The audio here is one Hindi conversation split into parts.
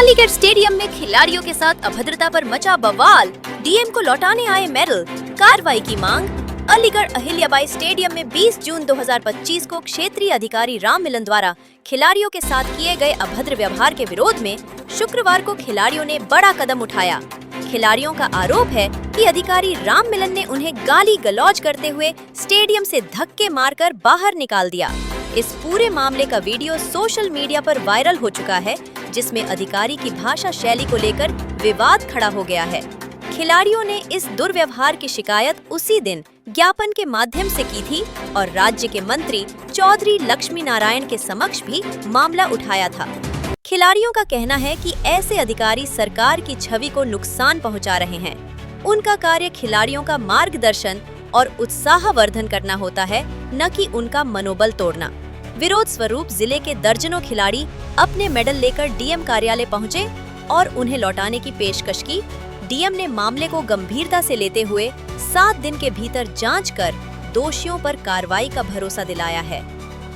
अलीगढ़ स्टेडियम में खिलाड़ियों के साथ अभद्रता पर मचा बवाल, डीएम को लौटाने आए मेडल, कार्रवाई की मांग। अलीगढ़ अहिल्याबाई स्टेडियम में 20 जून 2025 को क्षेत्रीय अधिकारी राम मिलन द्वारा खिलाड़ियों के साथ किए गए अभद्र व्यवहार के विरोध में शुक्रवार को खिलाड़ियों ने बड़ा कदम उठाया। खिलाड़ियों का आरोप है कि अधिकारी राम मिलन ने उन्हें गाली गलौज करते हुए स्टेडियम से धक्के मारकर बाहर निकाल दिया। इस पूरे मामले का वीडियो सोशल मीडिया पर वायरल हो चुका है, जिसमें अधिकारी की भाषा शैली को लेकर विवाद खड़ा हो गया है। खिलाड़ियों ने इस दुर्व्यवहार की शिकायत उसी दिन ज्ञापन के माध्यम से की थी और राज्य के मंत्री चौधरी लक्ष्मी नारायण के समक्ष भी मामला उठाया था। खिलाड़ियों का कहना है कि ऐसे अधिकारी सरकार की छवि को नुकसान पहुंचा रहे हैं। उनका कार्य खिलाड़ियों का मार्गदर्शन और उत्साहवर्धन करना होता है, न कि उनका मनोबल तोड़ना। विरोध स्वरूप जिले के दर्जनों खिलाड़ी अपने मेडल लेकर डीएम कार्यालय पहुंचे और उन्हें लौटाने की पेशकश की। डीएम ने मामले को गंभीरता से लेते हुए 7 दिन के भीतर जांच कर दोषियों पर कार्रवाई का भरोसा दिलाया है।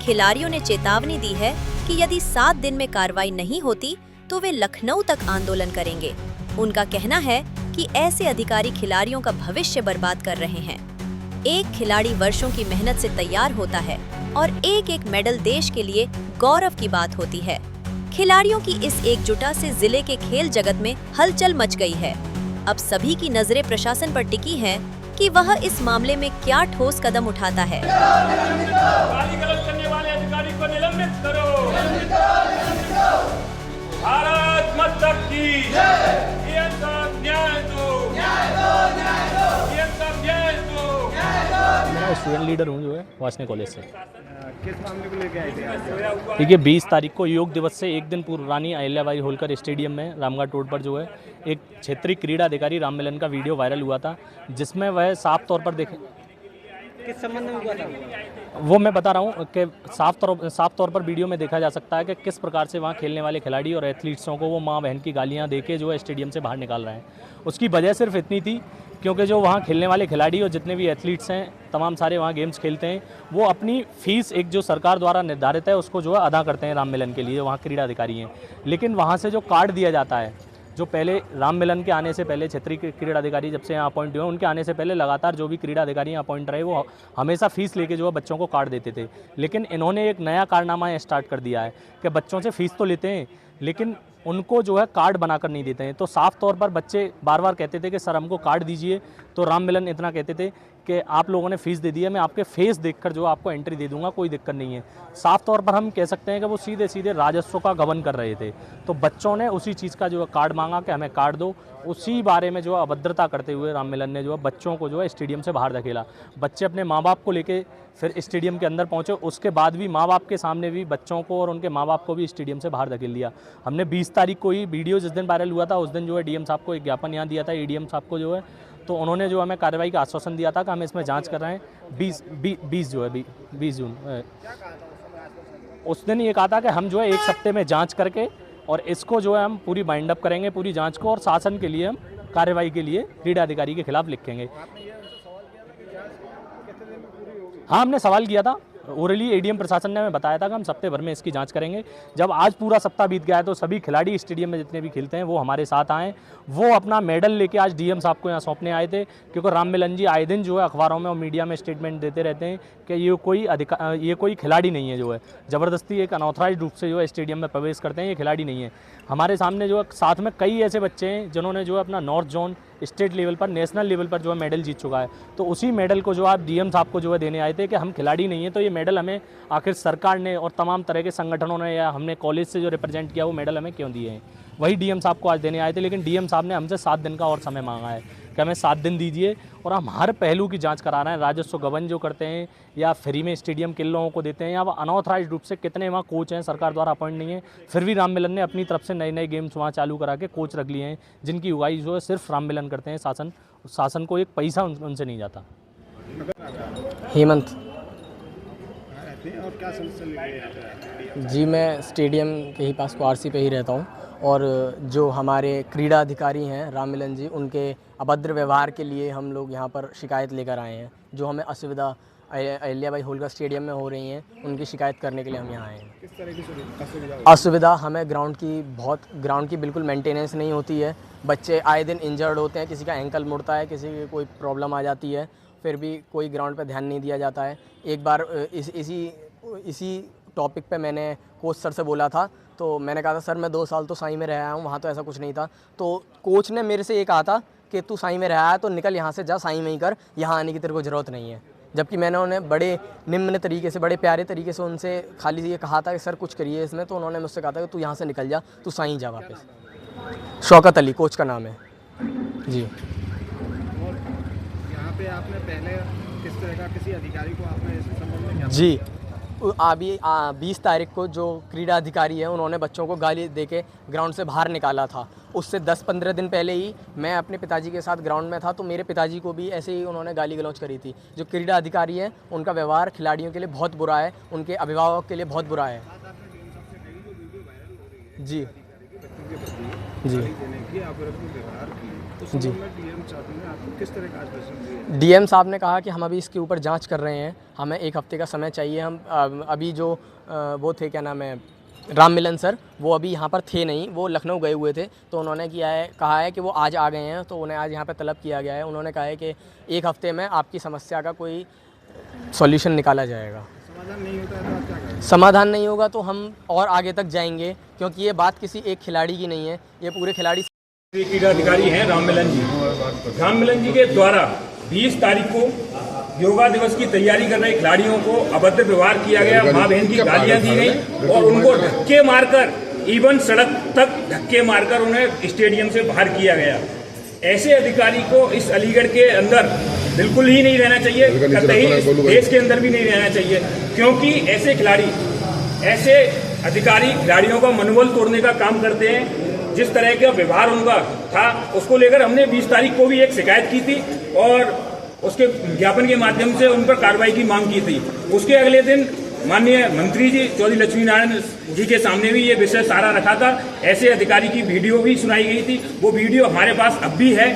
खिलाड़ियों ने चेतावनी दी है कि यदि 7 दिन में कार्रवाई नहीं होती तो वे लखनऊ तक आंदोलन करेंगे। उनका कहना है कि ऐसे अधिकारी खिलाड़ियों का भविष्य बर्बाद कर रहे हैं। एक खिलाड़ी वर्षों की मेहनत से तैयार होता है और एक एक मेडल देश के लिए गौरव की बात होती है। खिलाड़ियों की इस एकजुटता से जिले के खेल जगत में हलचल मच गई है। अब सभी की नजरें प्रशासन पर टिकी हैं कि वह इस मामले में क्या ठोस कदम उठाता है। गाली गलौज करने वाले अधिकारी को निलंबित करो। भारत माता की डीएम साहब न्याय दो। डीएम साहब न्याय दो। मैं स्टूडेंट लीडर हूँ जो है वासने कॉलेज से। किस मामले को लेके आए थे? देखिए 20 तारीख को योग दिवस से एक दिन पूर्व रानी अहिल्याबाई होलकर स्टेडियम में रामगढ़ रोड पर जो है एक क्षेत्रीय क्रीड़ा अधिकारी राम मिलन का वीडियो वायरल हुआ था, जिसमें वह साफ तौर पर देखे किस संबंध में हुआ था वो मैं बता रहा हूँ कि साफ तौर पर वीडियो में देखा जा सकता है कि किस प्रकार से वहाँ खेलने वाले खिलाड़ी और एथलीट्सों को वो माँ बहन की गालियाँ देके जो है स्टेडियम से बाहर निकाल रहे हैं। उसकी वजह सिर्फ इतनी थी क्योंकि जो वहाँ खेलने वाले खिलाड़ी और जितने भी एथलीट्स हैं, तमाम सारे वहाँ गेम्स खेलते हैं, वो अपनी फीस एक जो सरकार द्वारा निर्धारित है उसको जो है अदा करते हैं राम मिलन के लिए, वहाँ क्रीड़ा अधिकारी हैं। लेकिन वहाँ से जो कार्ड दिया जाता है, जो पहले राम मिलन के आने से पहले क्षेत्रीय क्रीड़ा अधिकारी जब से यहाँ अपॉइंट हुए, उनके आने से पहले लगातार जो भी क्रीड़ा अधिकारी यहाँ अपॉइंट रहे वो हमेशा फीस लेके जो है बच्चों को कार्ड देते थे। लेकिन इन्होंने एक नया कारनामा स्टार्ट कर दिया है कि बच्चों से फीस तो लेते हैं लेकिन उनको जो है कार्ड बनाकर नहीं देते हैं। तो साफ तौर पर बच्चे बार बार कहते थे कि सर हमको कार्ड दीजिए, तो राम मिलन इतना कहते थे कि आप लोगों ने फ़ीस दे दी है, मैं आपके फेस देखकर जो आपको एंट्री दे दूंगा, कोई दिक्कत नहीं है। साफ तौर पर हम कह सकते हैं कि वो सीधे सीधे राजस्व का गबन कर रहे थे। तो बच्चों ने उसी चीज़ का जो है कार्ड मांगा कि हमें कार्ड दो। उसी बारे में जो है अभद्रता करते हुए राम मिलन ने जो है बच्चों को जो है स्टेडियम से बाहर धकेला। बच्चे अपने माँ बाप को लेके फिर स्टेडियम के अंदर पहुँचे, उसके बाद भी माँ बाप के सामने भी बच्चों को और उनके माँ बाप को भी स्टेडियम से बाहर धकेल दिया। हमने 20 तारीख को ही वीडियो जिस दिन वायरल हुआ था उस दिन जो है डीएम साहब को एक ज्ञापन यहाँ दिया था, एडीएम साहब को जो है, तो उन्होंने जो हमें कार्रवाई का आश्वासन दिया था कि हम इसमें जांच कर रहे हैं। 20 जून उस दिन ये कहा था कि हम जो है 1 हफ्ते में जांच करके और इसको जो है हम पूरी बाइंड अप करेंगे पूरी जांच को, और शासन के लिए हम कार्रवाई के लिए क्रीड़ा अधिकारी के खिलाफ लिखेंगे। हाँ, हमने सवाल किया था ओरली, एडीएम प्रशासन ने हमें बताया था कि हम हफ्ते भर में इसकी जांच करेंगे। जब आज पूरा सप्ताह बीत गया है तो सभी खिलाड़ी स्टेडियम में जितने भी खेलते हैं वो हमारे साथ आए, वो अपना मेडल लेके आज डीएम साहब को यहाँ सौंपने आए थे। क्योंकि राम मिलन जी आए दिन जो है अखबारों में और मीडिया में स्टेटमेंट देते रहते हैं कि ये कोई खिलाड़ी नहीं है, जो है ज़बरदस्ती एक अनऑथराइज रूप से जो है स्टेडियम में प्रवेश करते हैं, ये खिलाड़ी नहीं है। हमारे सामने जो है साथ में कई ऐसे बच्चे हैं जिन्होंने जो है अपना नॉर्थ जोन, स्टेट लेवल पर, नेशनल लेवल पर जो है मेडल जीत चुका है। तो उसी मेडल को जो आप डीएम साहब को जो है देने आए थे कि हम खिलाड़ी नहीं है, तो ये मेडल हमें आखिर सरकार ने और तमाम तरह के संगठनों ने या हमने कॉलेज से जो रिप्रेजेंट किया वो मेडल हमें क्यों दिए हैं, वही डीएम साहब को आज देने आए थे। लेकिन डीएम साहब ने हमसे 7 दिन का और समय मांगा है कि हमें 7 दिन दीजिए और हम हर पहलू की जांच करा रहे हैं। राजस्व गबन जो करते हैं या फ्री में स्टेडियम किन लोगों को देते हैं, या वह अनऑथराइज रूप से कितने वहाँ कोच हैं, सरकार द्वारा अपॉइंट नहीं है, फिर भी राम मिलन ने अपनी तरफ से नए नए गेम्स वहाँ चालू करा के कोच रख लिए हैं, जिनकी उगाई जो है सिर्फ राम मिलन करते हैं। शासन को एक पैसा उनसे नहीं जाता। हेमंत और क्या समस्या लेके जी, मैं स्टेडियम के ही पास क्वारसी पे ही रहता हूँ और जो हमारे क्रीड़ा अधिकारी हैं राम मिलन जी, उनके अभद्र व्यवहार के लिए हम लोग यहाँ पर शिकायत लेकर आए हैं, जो हमें असुविधा अहिल्याबाई होलकर स्टेडियम में हो रही हैं, उनकी शिकायत करने के लिए हम यहाँ आए हैं। किस तरह की असुविधा हमें ग्राउंड की बिल्कुल मेंटेनेंस नहीं होती है। बच्चे आए दिन इंजर्ड होते हैं, किसी का एंकल मुड़ता है, किसी की कोई प्रॉब्लम आ जाती है, फिर भी कोई ग्राउंड पे ध्यान नहीं दिया जाता है। एक बार इसी टॉपिक पे मैंने कोच सर से बोला था, तो मैंने कहा था सर मैं 2 साल तो साई में रहा हूँ, वहाँ तो ऐसा कुछ नहीं था। तो कोच ने मेरे से ये कहा था कि तू साई में रहा है तो निकल यहाँ से, जा साई में ही कर, यहाँ आने की तेरे को ज़रूरत नहीं है। जबकि मैंने उन्हें बड़े निम्न तरीके से, बड़े प्यारे तरीके से उनसे खाली ये कहा था कि सर कुछ करिए इसमें, तो उन्होंने मुझसे कहा था कि तू यहाँ से निकल जा, तू साई जा वापस। शौकत अली कोच का नाम है जी। और यहाँ पे आपने पहले किस तरह का किसी अधिकारी को आपने इस संबंध में क्या जी अभी 20 तारीख को जो क्रीड़ा अधिकारी है उन्होंने बच्चों को गाली देके ग्राउंड से बाहर निकाला था। उससे 10-15 दिन पहले ही मैं अपने पिताजी के साथ ग्राउंड में था, तो मेरे पिताजी को भी ऐसे ही उन्होंने गाली गलौज करी थी। जो क्रीड़ा अधिकारी है उनका व्यवहार खिलाड़ियों के लिए बहुत बुरा है, उनके अभिभावक के लिए बहुत बुरा है जी जी जी। डीएम साहब ने कहा कि हम अभी इसके ऊपर जांच कर रहे हैं, हमें 1 हफ्ते का समय चाहिए। हम अभी जो वो थे, क्या नाम है, राम मिलन सर, वो अभी यहाँ पर थे नहीं, वो लखनऊ गए हुए थे। तो उन्होंने कहा है कि वो आज आ गए हैं, तो उन्हें आज यहाँ पर तलब किया गया है। उन्होंने कहा है कि 1 हफ्ते में आपकी समस्या का कोई सॉल्यूशन निकाला जाएगा। समाधान नहीं होता है तो आप क्या करें? समाधान नहीं होगा तो हम और आगे तक जाएंगे, क्योंकि ये बात किसी एक खिलाड़ी की नहीं है, ये पूरे खिलाड़ी। क्रीड़ा अधिकारी हैं राममिलन जी। राममिलन जी के द्वारा 20 तारीख को योगा दिवस की तैयारी कर रहे खिलाड़ियों को अभद्र व्यवहार किया गया, माँ बहन की गालियां दी गई और उनको धक्के मारकर, इवन सड़क तक धक्के मारकर उन्हें स्टेडियम से बाहर किया गया। ऐसे अधिकारी को इस अलीगढ़ के अंदर बिल्कुल ही नहीं रहना चाहिए, कतई देश के अंदर भी नहीं रहना चाहिए, क्योंकि ऐसे खिलाड़ी, ऐसे अधिकारी खिलाड़ियों का मनोबल तोड़ने का काम करते हैं। जिस तरह का व्यवहार उनका था, उसको लेकर हमने 20 तारीख को भी एक शिकायत की थी और उसके ज्ञापन के माध्यम से उन पर कार्रवाई की मांग की थी। उसके अगले दिन माननीय मंत्री जी चौधरी लक्ष्मी नारायण जी के सामने भी ये विषय सारा रखा था। ऐसे अधिकारी की वीडियो भी सुनाई गई थी, वो वीडियो हमारे पास अब भी है।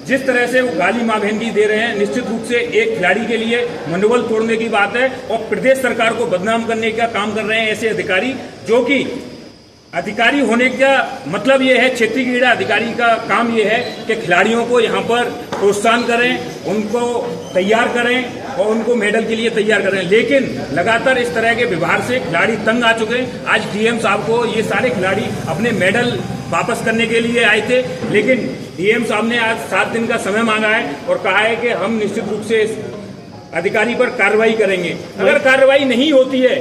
जिस तरह से वो गाली माँ बहन की दे रहे हैं, निश्चित रूप से एक खिलाड़ी के लिए मनोबल तोड़ने की बात है और प्रदेश सरकार को बदनाम करने का काम कर रहे हैं ऐसे अधिकारी। जो कि अधिकारी होने का मतलब ये है, क्षेत्रीय क्रीड़ा अधिकारी का काम ये है कि खिलाड़ियों को यहाँ पर प्रोत्साहन करें, उनको तैयार करें और उनको मेडल के लिए तैयार करें। लेकिन लगातार इस तरह के व्यवहार से खिलाड़ी तंग आ चुके हैं। आज डीएम साहब को ये सारे खिलाड़ी अपने मेडल वापस करने के लिए आए थे, लेकिन डीएम साहब ने आज 7 दिन का समय मांगा है और कहा है कि हम निश्चित रूप से इस अधिकारी पर कार्रवाई करेंगे। अगर कार्रवाई नहीं होती है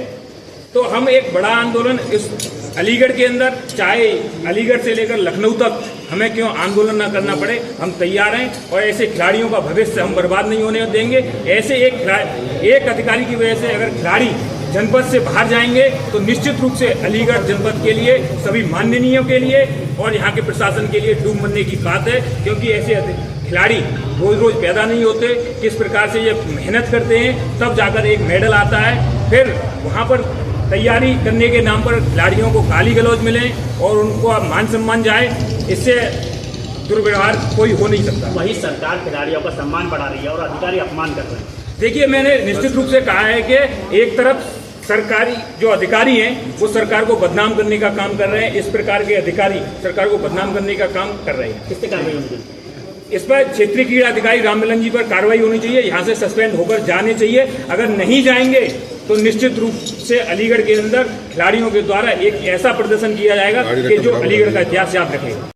तो हम एक बड़ा आंदोलन इस अलीगढ़ के अंदर, चाहे अलीगढ़ से लेकर लखनऊ तक, हमें क्यों आंदोलन न करना पड़े, हम तैयार हैं और ऐसे खिलाड़ियों का भविष्य हम बर्बाद नहीं होने देंगे। ऐसे एक अधिकारी की वजह से अगर खिलाड़ी जनपद से बाहर जाएंगे तो निश्चित रूप से अलीगढ़ जनपद के लिए, सभी माननीयों के लिए और यहाँ के प्रशासन के लिए डूब मरने की बात है, क्योंकि ऐसे खिलाड़ी रोज रोज पैदा नहीं होते। किस प्रकार से ये मेहनत करते हैं, तब जाकर एक मेडल आता है। फिर वहाँ पर तैयारी करने के नाम पर खिलाड़ियों को गाली गलौज मिले और उनको मान सम्मान जाए, इससे दुर्व्यवहार कोई हो नहीं सकता। वही सरकार खिलाड़ियों का सम्मान बढ़ा रही है और अधिकारी अपमान कर रहे हैं। देखिए, मैंने निश्चित रूप से कहा है कि एक तरफ सरकारी जो अधिकारी हैं वो सरकार को बदनाम करने का काम कर रहे हैं, इस प्रकार के अधिकारी सरकार को बदनाम करने का काम कर रहे हैं। किससे कार्रवाई होनी चाहिए? इस पर क्षेत्रीय क्रीड़ा अधिकारी राममिलन जी पर कार्रवाई होनी चाहिए, यहाँ से सस्पेंड होकर जाने चाहिए। अगर नहीं जाएंगे तो निश्चित रूप से अलीगढ़ के अंदर खिलाड़ियों के द्वारा एक ऐसा प्रदर्शन किया जाएगा कि जो अलीगढ़ का इतिहास याद रखेगा।